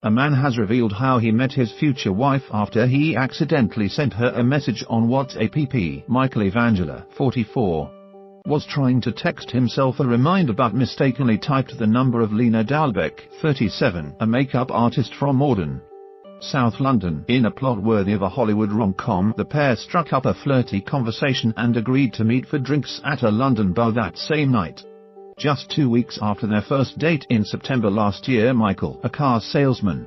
A man has revealed how he met his future wife after he accidentally sent her a message on WhatsApp. Michael Evangela, 44, was trying to text himself a reminder but mistakenly typed the number of Lena Dalbeck, 37, a makeup artist from Morden, South London. In a plot worthy of a Hollywood rom-com, the pair struck up a flirty conversation and agreed to meet for drinks at a London bar that same night. Just 2 weeks after their first date in September last year, Michael, a car salesman,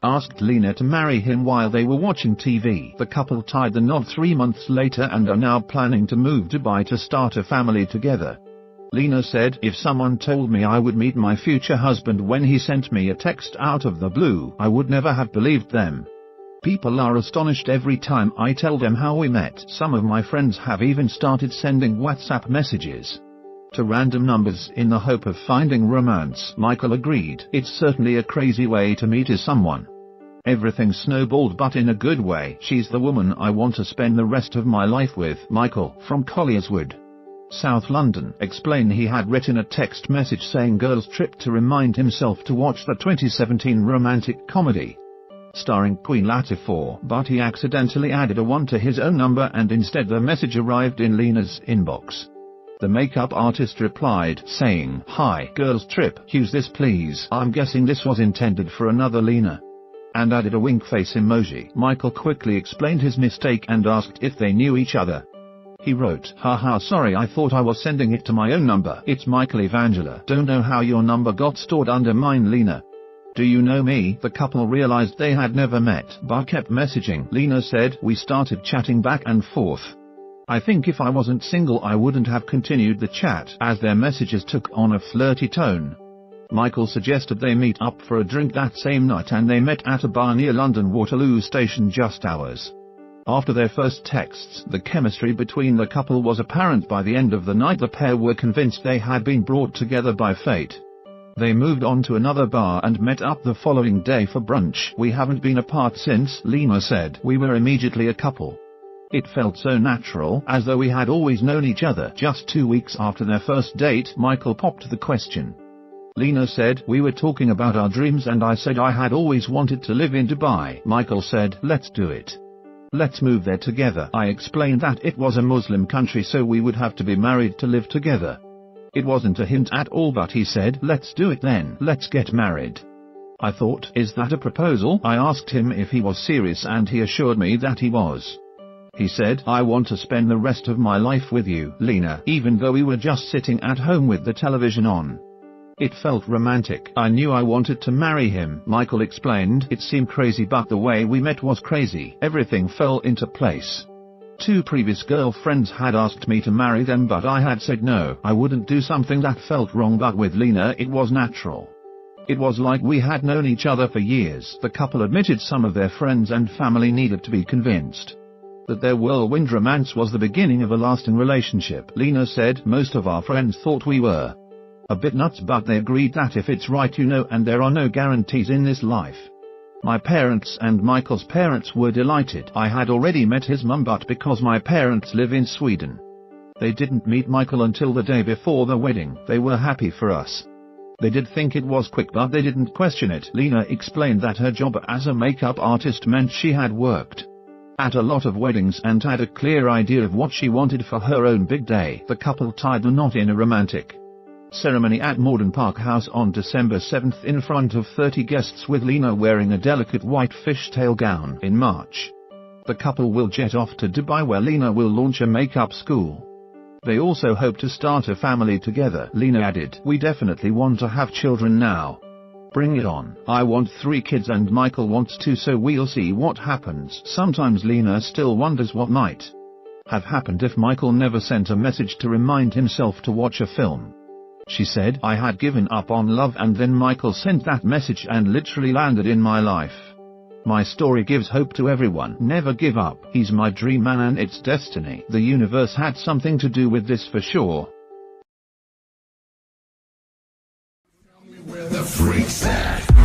asked Lena to marry him while they were watching TV. The couple tied the knot 3 months later and are now planning to move to Dubai to start a family together. Lena said, "If someone told me I would meet my future husband when he sent me a text out of the blue, I would never have believed them. People are astonished every time I tell them how we met. Some of my friends have even started sending WhatsApp messages to random numbers in the hope of finding romance." Michael agreed. "It's certainly a crazy way to meet someone. Everything snowballed, but in a good way. She's the woman I want to spend the rest of my life with." Michael, from Collierswood, South London, explained he had written a text message saying girls trip to remind himself to watch the 2017 romantic comedy starring Queen Latifah, but he accidentally added a 1 to his own number and instead the message arrived in Lena's inbox. The makeup artist replied, saying, "Hi, girls trip, use this please." I'm guessing this was intended for another Lena, and added a wink face emoji. Michael quickly explained his mistake and asked if they knew each other. He wrote, "Haha, sorry, I thought I was sending it to my own number. It's Michael Evangela. Don't know how your number got stored under mine, Lena. Do you know me?" The couple realized they had never met, but kept messaging. Lena said, "We started chatting back and forth. I think if I wasn't single I wouldn't have continued the chat, as their messages took on a flirty tone." Michael suggested they meet up for a drink that same night and they met at a bar near London Waterloo Station just hours after their first texts. The chemistry between the couple was apparent by the end of the night. The pair were convinced they had been brought together by fate. They moved on to another bar and met up the following day for brunch. "We haven't been apart since," Lena said. "We were immediately a couple. It felt so natural, as though we had always known each other." Just 2 weeks after their first date, Michael popped the question. Lena said, "We were talking about our dreams and I said I had always wanted to live in Dubai." Michael said, "Let's do it. Let's move there together." I explained that it was a Muslim country so we would have to be married to live together. It wasn't a hint at all, but he said, "Let's do it then, let's get married." I thought, is that a proposal? I asked him if he was serious and he assured me that he was. He said, "I want to spend the rest of my life with you, Lena," even though we were just sitting at home with the television on. It felt romantic. I knew I wanted to marry him, Michael explained. "It seemed crazy, but the way we met was crazy. Everything fell into place. 2 previous girlfriends had asked me to marry them, but I had said no. I wouldn't do something that felt wrong, but with Lena it was natural. It was like we had known each other for years." The couple admitted some of their friends and family needed to be convinced that their whirlwind romance was the beginning of a lasting relationship. Lena said, "Most of our friends thought we were a bit nuts, but they agreed that if it's right you know, and there are no guarantees in this life." My parents and Michael's parents were delighted. I had already met his mum, but because my parents live in Sweden, they didn't meet Michael until the day before the wedding. They were happy for us. They did think it was quick, but they didn't question it. Lena explained that her job as a makeup artist meant she had worked at a lot of weddings and had a clear idea of what she wanted for her own big day. The couple tied the knot in a romantic ceremony at Morden Park House on December 7th in front of 30 guests, with Lena wearing a delicate white fishtail gown. In March, the couple will jet off to Dubai, where Lena will launch a makeup school. They also hope to start a family together. Lena added, "We definitely want to have children now. Bring it on. I want 3 kids and Michael wants 2, so we'll see what happens." Sometimes Lena still wonders what might have happened if Michael never sent a message to remind himself to watch a film. She said, "I had given up on love and then Michael sent that message and literally landed in my life. My story gives hope to everyone. Never give up. He's my dream man and it's destiny. The universe had something to do with this for sure." Where the freaks at?